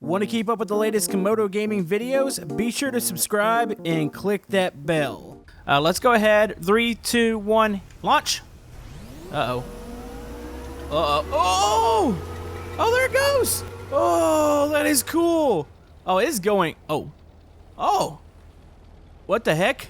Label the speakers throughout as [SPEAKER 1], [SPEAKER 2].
[SPEAKER 1] Want to keep up with the latest Camodo gaming videos? Be sure to subscribe and click that bell. Let's go ahead. 3, 2, 1, launch. Uh-oh. Oh! Oh, there it goes! Oh, that is cool. Oh, it is going. Oh. Oh. What the heck?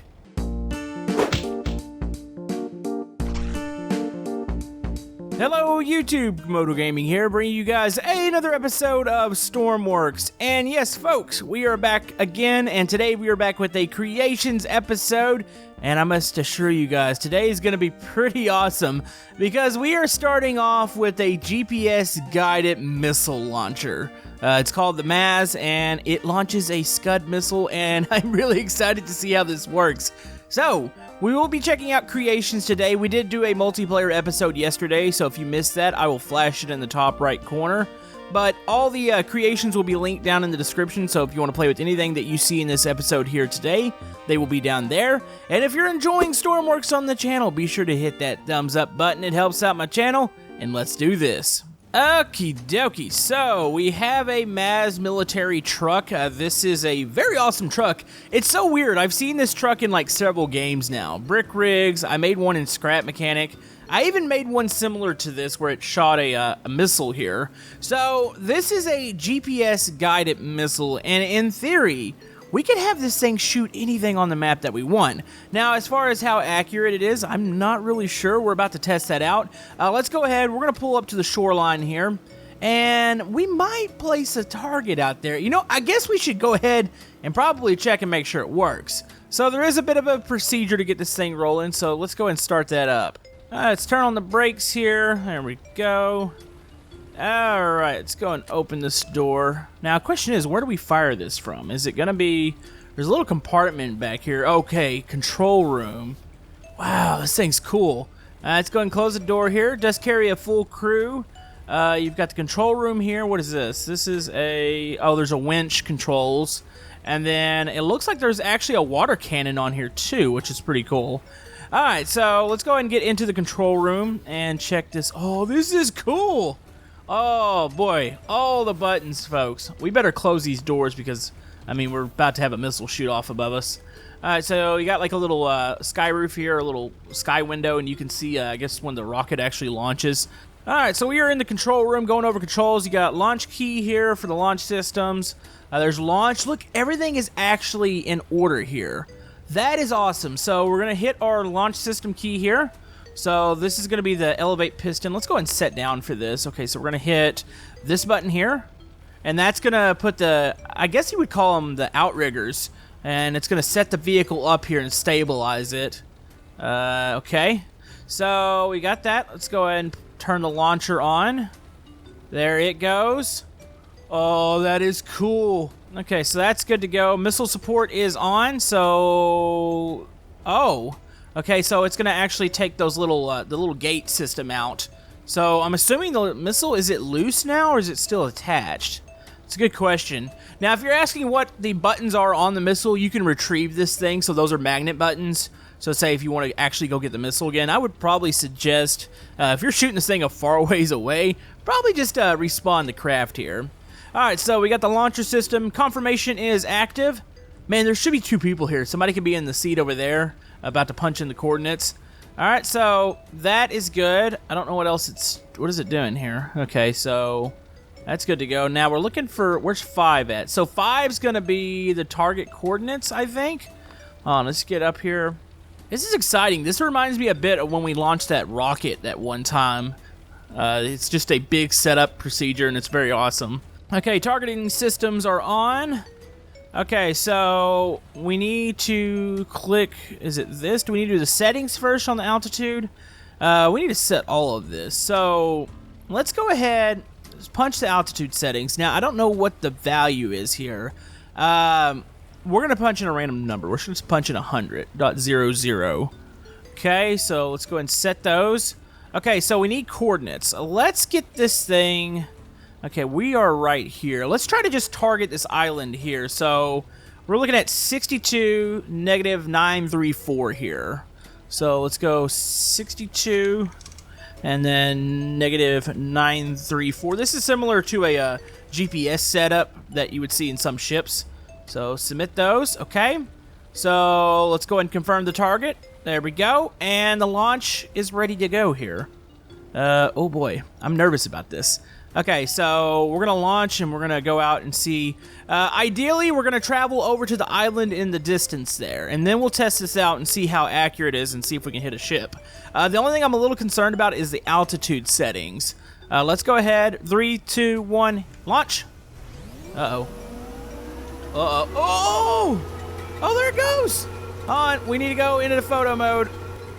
[SPEAKER 1] Hello YouTube, Camodo Gaming here, bringing you guys another episode of Stormworks. And yes, folks, we are back again, and today we are back with a creations episode. And I must assure you guys, today is going to be pretty awesome, because we are starting off with a GPS-guided missile launcher. It's called the MAZ, and it launches a SCUD missile, and I'm really excited to see how this works. So, we will be checking out creations today. We did do a multiplayer episode yesterday, so if you missed that, I will flash it in the top right corner. But all the creations will be linked down in the description, so if you want to play with anything that you see in this episode here today, they will be down there. And if you're enjoying Stormworks on the channel, be sure to hit that thumbs up button. It helps out my channel, and let's do this. Okie dokie, so we have a MAZ military truck. This is a very awesome truck. It's so weird. I've seen this truck in like several games now. Brick Rigs, I made one in Scrap Mechanic. I even made one similar to this where it shot a missile here. So this is a GPS guided missile, and in theory, we could have this thing shoot anything on the map that we want. Now, as far as how accurate it is, I'm not really sure. We're about to test that out. Let's go ahead. We're going to pull up to the shoreline here, and we might place a target out there. You know, I guess we should go ahead and probably check and make sure it works. So there is a bit of a procedure to get this thing rolling, so let's go ahead and start that up. Let's turn on the brakes here. There we go. Alright, let's go and open this door. Now, the question is, where do we fire this from? Is it going to be... There's a little compartment back here. Okay, control room. Wow, this thing's cool. Let's go and close the door here. It does carry a full crew. You've got the control room here. What is this? This is a... Oh, there's a winch controls. And then it looks like there's actually a water cannon on here too, which is pretty cool. Alright, so let's go ahead and get into the control room and check this. Oh, this is cool! Oh boy, all the buttons, folks. We better close these doors because, I mean, we're about to have a missile shoot off above us. Alright, so you got like a little sky roof here, a little sky window, and you can see, I guess, when the rocket actually launches. Alright, so we are in the control room going over controls. You got launch key here for the launch systems. There's launch. Look, everything is actually in order here. That is awesome. So we're going to hit our launch system key here. So this is going to be the elevate piston. Let's go ahead and set down for this. Okay, so we're going to hit this button here. And that's going to put the, I guess you would call them the outriggers. And it's going to set the vehicle up here and stabilize it. Okay. So we got that. Let's go ahead and turn the launcher on. There it goes. Oh, that is cool. Okay, so that's good to go. Missile support is on, so... Oh. Okay, so it's going to actually take those little, the little gate system out. So I'm assuming the missile, is it loose now, or is it still attached? It's a good question. Now, if you're asking what the buttons are on the missile, you can retrieve this thing, so those are magnet buttons. So say if you want to actually go get the missile again, I would probably suggest, if you're shooting this thing a far ways away, probably just respawn the craft here. Alright, so we got the launcher system. Confirmation is active. Man, there should be two people here. Somebody could be in the seat over there, about to punch in the coordinates. Alright, so that is good. I don't know what else it's... What is it doing here? Okay, so that's good to go. Now we're looking for... Where's 5 at? So 5's going to be the target coordinates, I think. Let's get up here. This is exciting. This reminds me a bit of when we launched that rocket that one time. It's just a big setup procedure, and it's very awesome. Okay, targeting systems are on. Okay, so we need to click, is it this? Do we need to do the settings first on the altitude? We need to set all of this. So let's go ahead, punch the altitude settings. Now, I don't know what the value is here. We're going to punch in a random number. We're just punching 100.00. Okay, so let's go ahead and set those. Okay, so we need coordinates. Let's get this thing... Okay, we are right here. Let's try to just target this island here. So we're looking at 62, -934 here. So let's go 62, and then -934. This is similar to a GPS setup that you would see in some ships. So submit those. Okay. So let's go ahead and confirm the target. There we go. And the launch is ready to go here. Oh boy, I'm nervous about this. Okay, so we're gonna launch and we're gonna go out and see. Ideally, we're gonna travel over to the island in the distance there, and then we'll test this out and see how accurate it is and see if we can hit a ship. The only thing I'm a little concerned about is the altitude settings. Let's go ahead. 3, 2, 1, launch. Uh-oh. Uh-oh. Oh! Oh, there it goes! On, we need to go into the photo mode.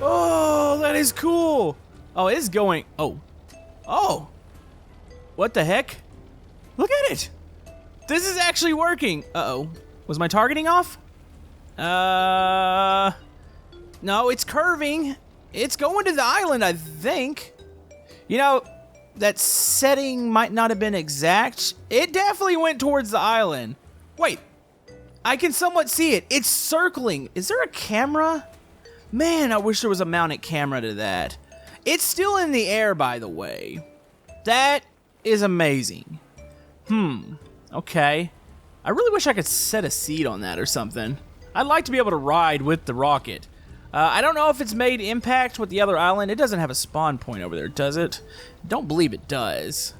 [SPEAKER 1] Oh, that is cool. Oh, it is going. Oh. Oh. What the heck? Look at it. This is actually working. Uh-oh. Was my targeting off? No, it's curving. It's going to the island, I think. You know, that setting might not have been exact. It definitely went towards the island. Wait. I can somewhat see it. It's circling. Is there a camera? Man, I wish there was a mounted camera to that. It's still in the air, by the way. That is amazing. Okay. I really wish I could set a seat on that or something. I'd like to be able to ride with the rocket. I don't know if it's made impact with the other island. It doesn't have a spawn point over there, does it? Don't believe it does.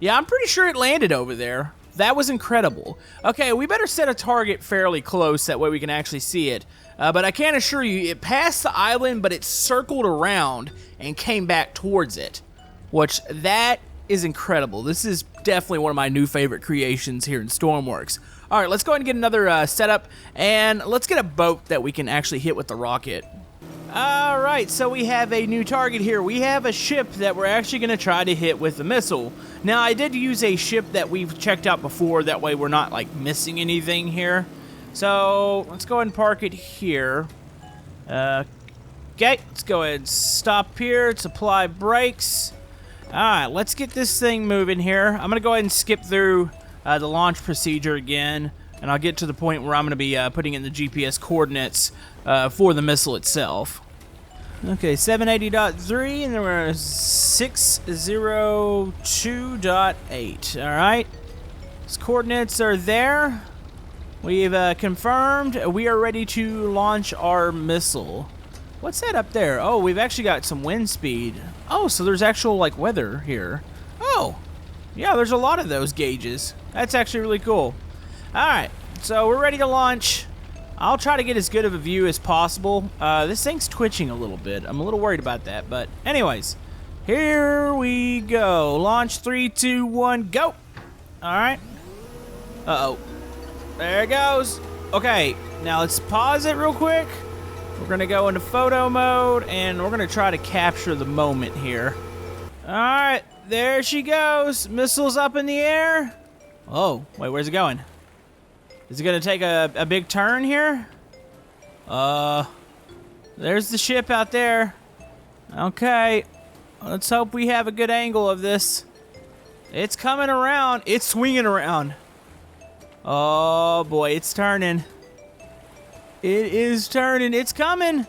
[SPEAKER 1] Yeah, I'm pretty sure it landed over there. That was incredible. Okay, we better set a target fairly close, that way we can actually see it. But I can assure you, it passed the island, but it circled around and came back towards it. Which, that is incredible. This is definitely one of my new favorite creations here in Stormworks. All right, let's go ahead and get another setup, and let's get a boat that we can actually hit with the rocket. All right, so we have a new target here. We have a ship that we're actually going to try to hit with the missile. Now, I did use a ship that we've checked out before. That way we're not, like, missing anything here. So, let's go ahead and park it here. Okay, let's go ahead and stop here. Let's apply brakes. All right, let's get this thing moving here. I'm going to go ahead and skip through the launch procedure again, and I'll get to the point where I'm going to be putting in the GPS coordinates for the missile itself. Okay, 780.3, and then we're 602.8. All right, these coordinates are there. We've confirmed we are ready to launch our missile. What's that up there? Oh, we've actually got some wind speed. Oh, so there's actual, like, weather here. Oh, yeah, there's a lot of those gauges. That's actually really cool. All right, so we're ready to launch. I'll try to get as good of a view as possible. This thing's twitching a little bit. I'm a little worried about that, but anyways, here we go. Launch 3, 2, 1, go. All right. Uh-oh. There it goes. Okay, now let's pause it real quick. We're going to go into photo mode, and we're going to try to capture the moment here. All right, there she goes. Missile's up in the air. Oh, wait, where's it going? Is it going to take a big turn here? There's the ship out there. Okay, let's hope we have a good angle of this. It's coming around. It's swinging around. Oh, boy, it's turning. It is turning. It's coming.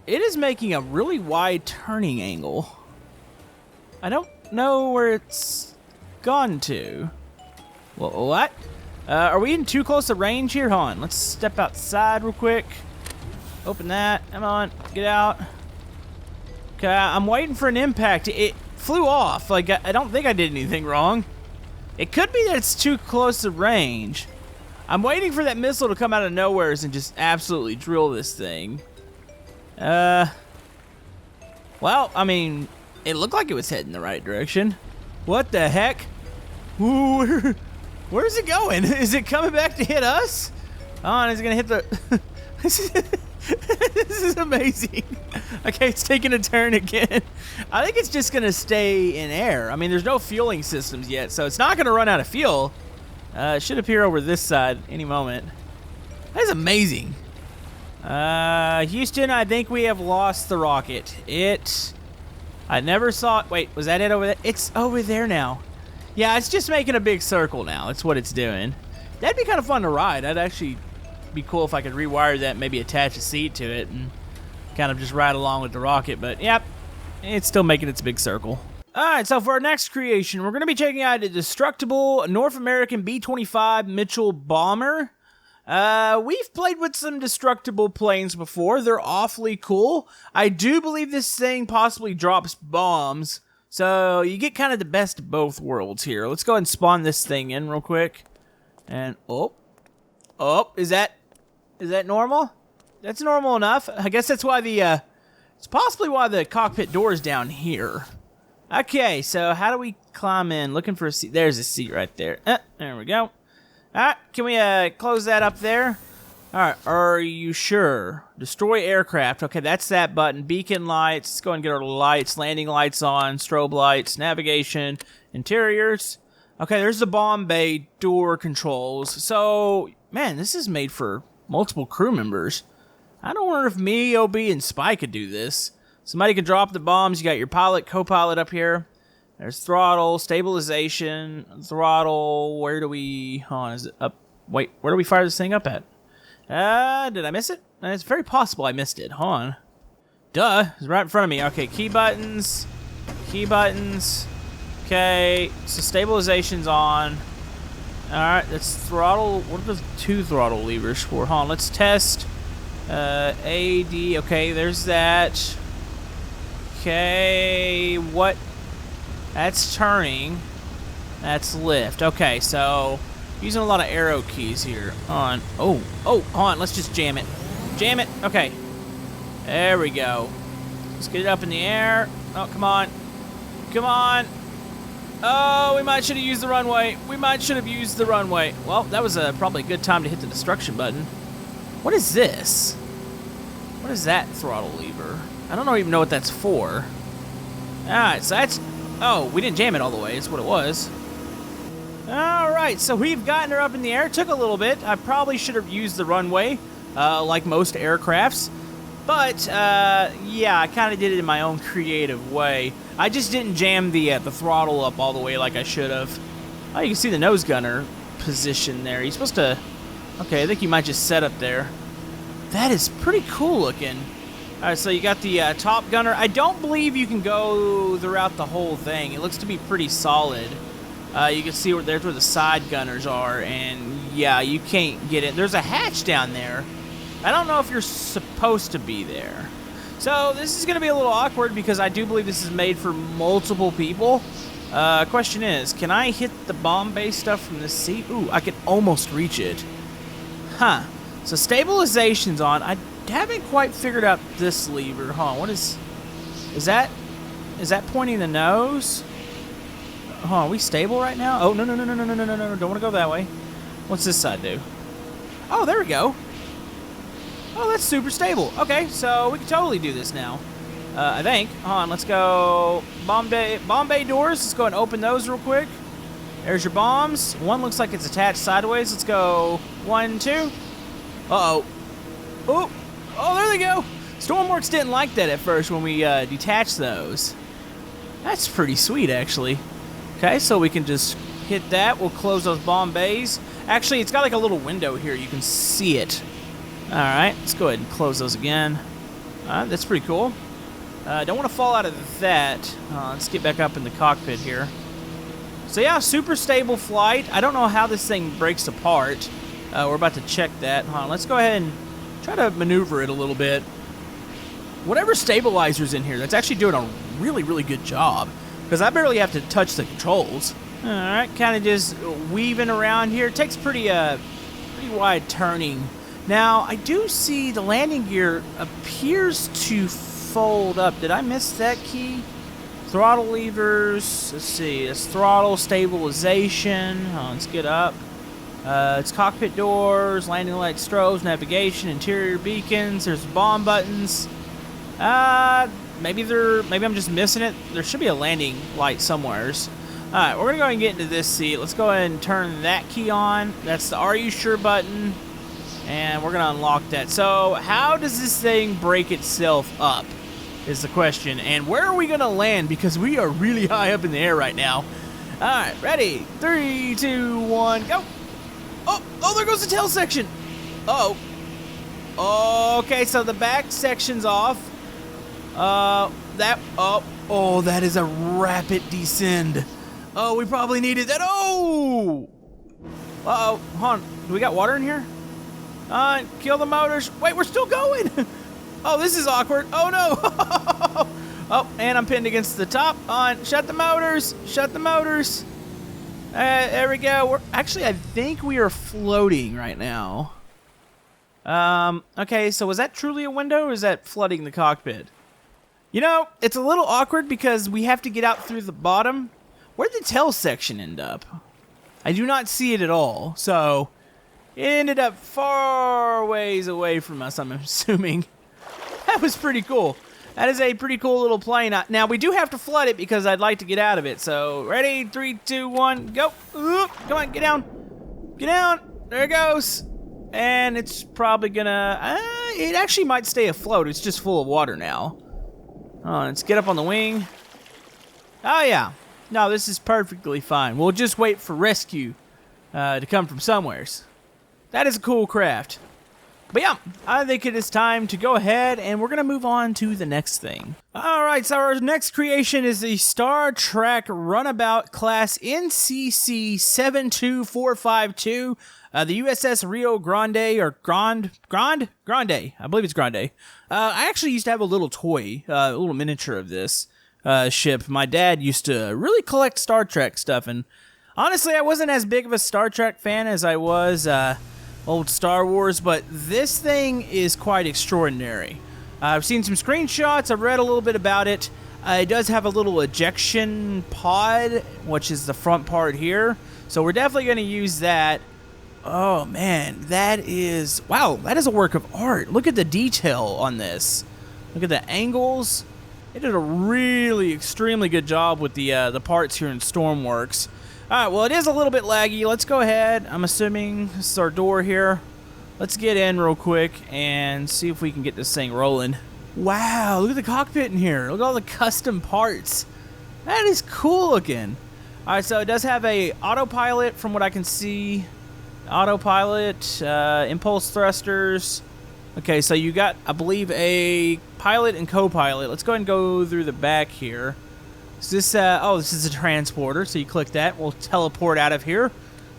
[SPEAKER 1] It is making a really wide turning angle. I don't know where it's gone to. Well, what? Are we in too close to range here? Hold on. Let's step outside real quick. Open that. Come on. Get out. Okay, I'm waiting for an impact. It flew off. Like, I don't think I did anything wrong. It could be that it's too close to range. I'm waiting for that missile to come out of nowhere and just absolutely drill this thing. Well, I mean, it looked like it was heading the right direction. What the heck? Ooh, where's it going? Is it coming back to hit us? Oh, is it gonna hit the... This is amazing. Okay, it's taking a turn again. I think it's just gonna stay in air. I mean, there's no fueling systems yet, so it's not gonna run out of fuel. It should appear over this side any moment. That is amazing. Houston, I think we have lost the rocket. I never saw it. Wait, was that it over there? It's over there now. Yeah, it's just making a big circle now. That's what it's doing. That'd be kind of fun to ride. That'd actually be cool if I could rewire that, maybe attach a seat to it and kind of just ride along with the rocket. But, yep, it's still making its big circle. Alright, so for our next creation, we're going to be checking out a destructible North American B-25 Mitchell bomber. We've played with some destructible planes before. They're awfully cool. I do believe this thing possibly drops bombs, so you get kind of the best of both worlds here. Let's go ahead and spawn this thing in real quick. And, oh, is that normal? That's normal enough. I guess that's why it's possibly why the cockpit door is down here. Okay, so how do we climb in? Looking for a seat. There's a seat right there. There we go. Alright, can we close that up there? Alright, are you sure? Destroy aircraft. Okay, that's that button. Beacon lights. Let's go and get our lights. Landing lights on. Strobe lights. Navigation. Interiors. Okay, there's the bomb bay door controls. So, man, this is made for multiple crew members. I don't wonder if me, OB, and Spy could do this. Somebody can drop the bombs. You got your pilot, co-pilot up here. There's throttle, stabilization, throttle. Where do we... Hold on, is it up? Wait, where do we fire this thing up at? Did I miss it? It's very possible I missed it. Hold on. Duh, it's right in front of me. Okay, key buttons. Key buttons. Okay, so stabilization's on. Alright, that's throttle. What are the two throttle levers for? Hold on, let's test. AD. Okay, there's that. Okay, what? That's turning. That's lift. Okay, so using a lot of arrow keys here. On. Oh, hold on. Let's just jam it. Jam it. Okay. There we go. Let's get it up in the air. Oh, come on. Come on. Oh, we might should have used the runway. We might should have used the runway. Well, that was probably a good time to hit the destruction button. What is this? What is that throttle lever? I don't even know what that's for. Alright, so that's... Oh, we didn't jam it all the way. That's what it was. Alright, so we've gotten her up in the air. It took a little bit. I probably should have used the runway, like most aircrafts. But, yeah, I kind of did it in my own creative way. I just didn't jam the throttle up all the way like I should have. Oh, you can see the nose gunner position there. He's supposed to... Okay, I think you might just set up there. That is pretty cool looking. Alright, so you got the top gunner. I don't believe you can go throughout the whole thing. It looks to be pretty solid. You can see there's where the side gunners are, and yeah, you can't get in. There's a hatch down there. I don't know if you're supposed to be there. So this is going to be a little awkward because I do believe this is made for multiple people. Question is, can I hit the bomb bay stuff from this seat? Ooh, I can almost reach it. Huh. So stabilization's on. I haven't quite figured out this lever. Huh, what is that pointing the nose? Huh, are we stable right now? Oh, no, don't want to go that way. What's this side do? Oh, there we go. Oh, that's super stable. Okay, so we can totally do this now. I think. Hold on, let's go bomb bay doors. Let's go and open those real quick. There's your bombs. One looks like it's attached sideways. Let's go 1, 2. Uh-oh. Oh, there they go. Stormworks didn't like that at first when we detached those. That's pretty sweet, actually. Okay, so we can just hit that. We'll close those bomb bays. Actually, it's got like a little window here. You can see it. All right, let's go ahead and close those again. All right, that's pretty cool. Don't want to fall out of that. Let's get back up in the cockpit here. So yeah, super stable flight. I don't know how this thing breaks apart. We're about to check that. Let's go ahead and try to maneuver it a little bit. Whatever stabilizer's in here, that's actually doing a really, really good job. Because I barely have to touch the controls. Alright, kind of just weaving around here. It takes pretty wide turning. Now, I do see the landing gear appears to fold up. Did I miss that key? Throttle levers. Let's see. It's throttle, stabilization. Let's get up. It's cockpit doors, landing light strobes, navigation, interior beacons. There's bomb buttons. Maybe I'm just missing it. There should be a landing light somewheres. Alright, we're gonna go ahead and get into this seat. Let's go ahead and turn that key on. That's the Are You Sure button. And we're gonna unlock that. So, how does this thing break itself up? Is the question. And where are we gonna land? Because we are really high up in the air right now. Alright, ready? 3, 2, 1, go! Oh, there goes the tail section. Uh-oh. Okay, so the back section's off. Oh, that is a rapid descend. Oh, we probably needed that. Oh! Uh-oh, hold on. Do we got water in here? Kill the motors. Wait, we're still going. Oh, this is awkward. Oh, no. Oh, and I'm pinned against the top. Shut the motors. Shut the motors. There we go. Actually, I think we are floating right now. Okay, so was that truly a window, or is that flooding the cockpit? You know, it's a little awkward because we have to get out through the bottom. Where'd the tail section end up? I do not see it at all, so it ended up far ways away from us, I'm assuming. That was pretty cool. That is a pretty cool little plane. Now, we do have to flood it because I'd like to get out of it. So, ready? 3, 2, 1, go. Come on, get down. Get down. There it goes. And it's probably gonna... it actually might stay afloat. It's just full of water now. Let's get up on the wing. Oh, yeah. No, this is perfectly fine. We'll just wait for rescue to come from somewheres. That is a cool craft. But yeah, I think it is time to go ahead and we're going to move on to the next thing. Alright, so our next creation is the Star Trek Runabout class NCC 72452. The USS Rio Grande, or Grande? I believe it's Grande. I actually used to have a little toy, a little miniature of this ship. My dad used to really collect Star Trek stuff, and honestly, I wasn't as big of a Star Trek fan as I was old Star Wars, but this thing is quite extraordinary. I've seen some screenshots, I've read a little bit about it. It does have a little ejection pod, which is the front part here, so we're definitely going to use that. Oh man, that is... Wow, that is a work of art. Look at the detail on this. Look at the angles. They did a really extremely good job with the parts here in Stormworks. Alright, well, it is a little bit laggy. Let's go ahead. I'm assuming this is our door here. Let's get in real quick and see if we can get this thing rolling. Wow, look at the cockpit in here. Look at all the custom parts. That is cool looking. Alright, so it does have a autopilot from what I can see. Autopilot, impulse thrusters. Okay, so you got, I believe, a pilot and co-pilot. Let's go ahead and go through the back here. Is this, this is a transporter, so you click that. We'll teleport out of here.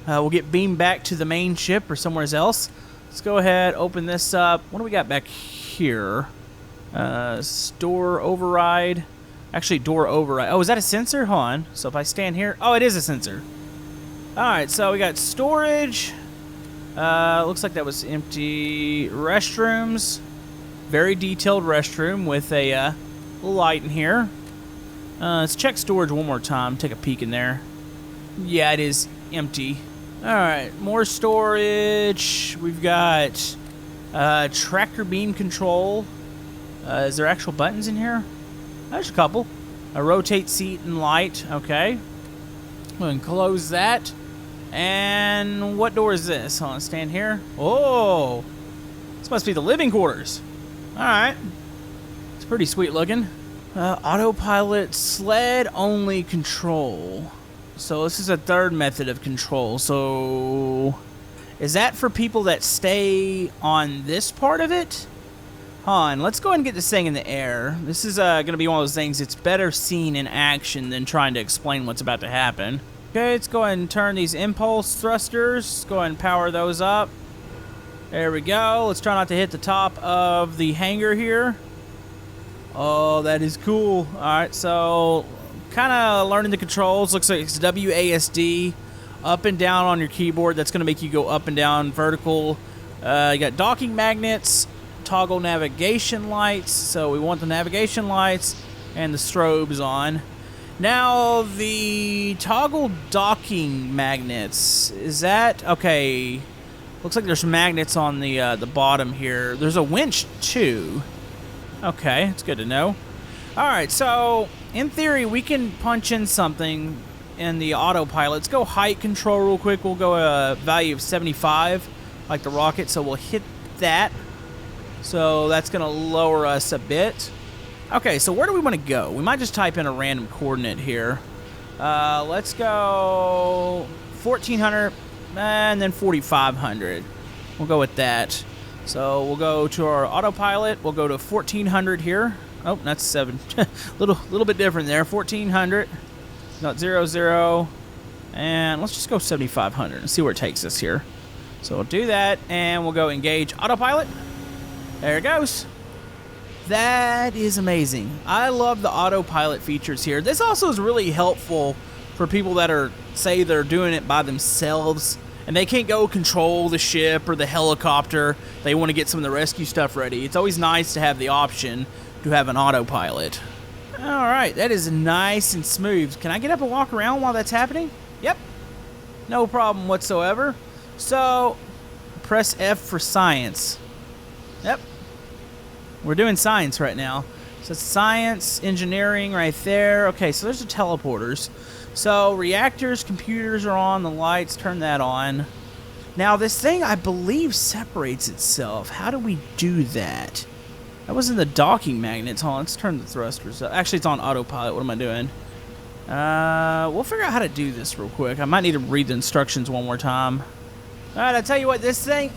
[SPEAKER 1] We'll get beamed back to the main ship or somewhere else. Let's go ahead, open this up. What do we got back here? Store override. Actually, door override. Oh, is that a sensor? Hold on. So if I stand here... Oh, it is a sensor. Alright, so we got storage. Looks like that was empty. Restrooms. Very detailed restroom with a little light in here. Let's check storage one more time. Take a peek in there. Yeah, it is empty. Alright, more storage. We've got tractor beam control. Is there actual buttons in here? There's a couple. A rotate seat and light. Okay. Go ahead and close that. And what door is this? Hold on, stand here. Oh! This must be the living quarters. Alright. It's pretty sweet looking. Autopilot sled only control. So this is a third method of control. So is that for people that stay on this part of it? Hold on, let's go ahead and get this thing in the air. This is going to be one of those things it's better seen in action than trying to explain what's about to happen. Okay, let's go ahead and turn these impulse thrusters. Let's go ahead and power those up. There we go. Let's try not to hit the top of the hangar here. Oh, that is cool. Alright, so kind of learning the controls. Looks like it's WASD. Up and down on your keyboard. That's going to make you go up and down vertical. You got docking magnets, toggle navigation lights. So we want the navigation lights and the strobes on. Now, the toggle docking magnets. Is that... Okay. Looks like there's magnets on the bottom here. There's a winch, too. Okay, it's good to know. Alright, so in theory, we can punch in something in the autopilot. Let's go height control real quick. We'll go a value of 75, like the rocket, so we'll hit that. So that's going to lower us a bit. Okay, so where do we want to go? We might just type in a random coordinate here. Let's go 1,400 and then 4,500. We'll go with that. So we'll go to our autopilot. We'll go to 1,400 here. Oh, that's 7. little bit different there. 1400. Got 0, 0. And let's just go 7500 and see where it takes us here. So we'll do that, and we'll go engage autopilot. There it goes. That is amazing. I love the autopilot features here. This also is really helpful for people that are, say, they're doing it by themselves and they can't go control the ship or the helicopter. They want to get some of the rescue stuff ready. It's always nice to have the option to have an autopilot. All right, that is nice and smooth. Can I get up and walk around while that's happening? Yep. No problem whatsoever. So, press F for science. Yep. We're doing science right now. So science, engineering right there. Okay, so there's the teleporters. So reactors, computers are on, the lights, turn that on. Now this thing, I believe, separates itself. How do we do that? That was in the docking magnets. Hold on, let's turn the thrusters up. Actually, it's on autopilot. What am I doing? We'll figure out how to do this real quick. I might need to read the instructions one more time. All right, I tell you what, this thing...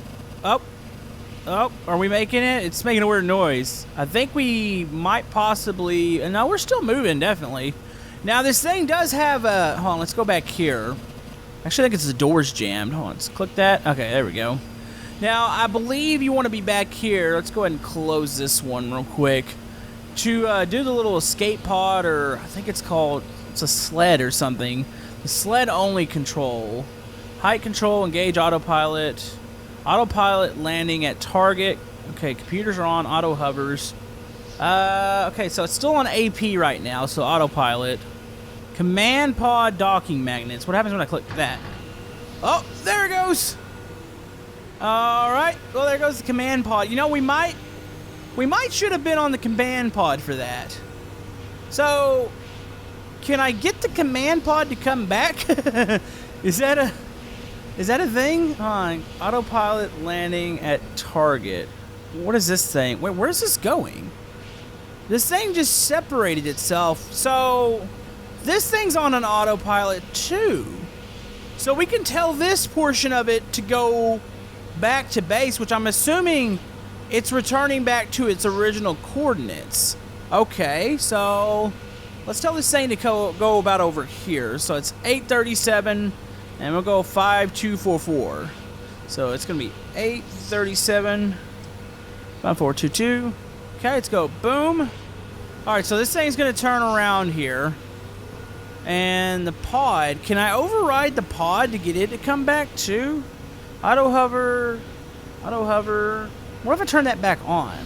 [SPEAKER 1] Oh, are we making it? It's making a weird noise. I think we might possibly... No, we're still moving, definitely. Now, this thing does have a... Hold on, let's go back here. Actually, I think it's the door's jammed. Hold on, let's click that. Okay, there we go. Now, I believe you want to be back here. Let's go ahead and close this one real quick. To do the little escape pod, or I think it's called... It's a sled or something. The sled-only control. Height control, engage autopilot... Autopilot landing at target. Okay, computers are on. Auto hovers. Okay, so it's still on AP right now, so autopilot. Command pod docking magnets. What happens when I click that? Oh, there it goes. All right. Well, there goes the command pod. You know, we might should have been on the command pod for that. So, can I get the command pod to come back? Is that a thing? Autopilot landing at target. What is this thing? Wait, where's this going? This thing just separated itself. So, this thing's on an autopilot too. So we can tell this portion of it to go back to base, which I'm assuming it's returning back to its original coordinates. Okay, so let's tell this thing to go about over here. So it's 837. And we'll go 5244. So it's going to be 837, 5422. Okay, let's go. Boom. All right, so this thing's going to turn around here. And the pod, can I override the pod to get it to come back too? Auto hover. What if I turn that back on?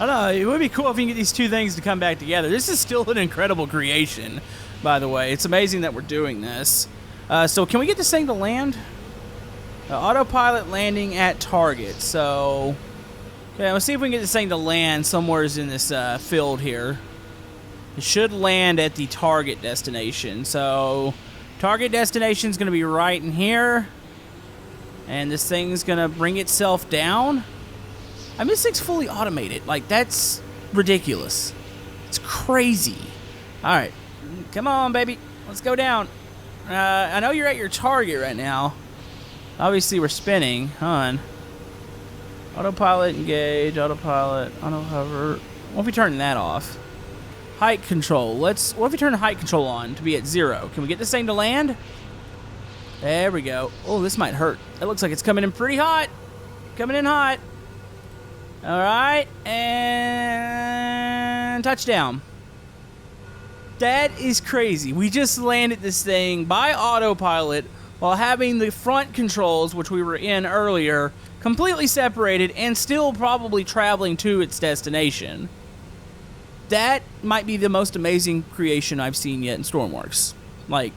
[SPEAKER 1] I don't know. It would be cool if you can get these two things to come back together. This is still an incredible creation, by the way. It's amazing that we're doing this. So can we get this thing to land? Autopilot landing at target. So, okay, let's see if we can get this thing to land somewhere in this field here. It should land at the target destination. So, target destination is going to be right in here. And this thing's going to bring itself down. I mean, this thing's fully automated. Like, that's ridiculous. It's crazy. All right. Come on, baby. Let's go down. I know you're at your target right now. Obviously, we're spinning. Hold on. Autopilot engage. Autopilot. Auto hover. What if we turn that off? Height control. What if we turn height control on to be at 0? Can we get this thing to land? There we go. Oh, this might hurt. It looks like it's coming in pretty hot. Coming in hot. All right. And touchdown. That is crazy. We just landed this thing by autopilot while having the front controls, which we were in earlier, completely separated and still probably traveling to its destination. That might be the most amazing creation I've seen yet in Stormworks. Like,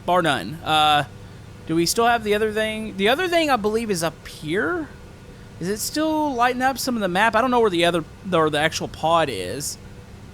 [SPEAKER 1] bar none. Do we still have the other thing? The other thing, I believe, is up here. Is it still lighting up some of the map? I don't know where the actual pod is.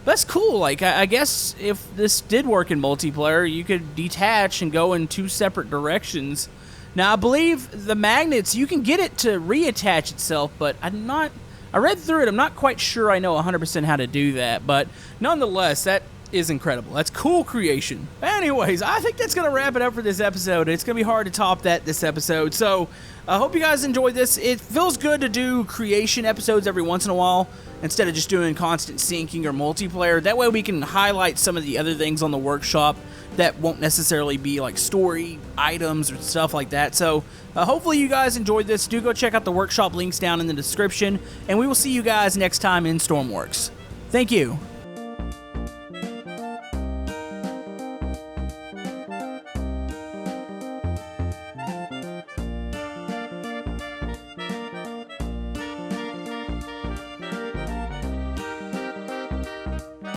[SPEAKER 1] That's cool. Like, I guess if this did work in multiplayer, you could detach and go in two separate directions. Now, I believe the magnets, you can get it to reattach itself, but I read through it. I'm not quite sure I know 100% how to do that, but nonetheless, that is incredible. That's cool creation. Anyways, I think that's going to wrap it up for this episode. It's going to be hard to top that this episode. So I hope you guys enjoyed this. It feels good to do creation episodes every once in a while instead of just doing constant syncing or multiplayer. That way we can highlight some of the other things on the workshop that won't necessarily be like story items or stuff like that. So hopefully you guys enjoyed this. Do go check out the workshop links down in the description, and we will see you guys next time in Stormworks. Thank you.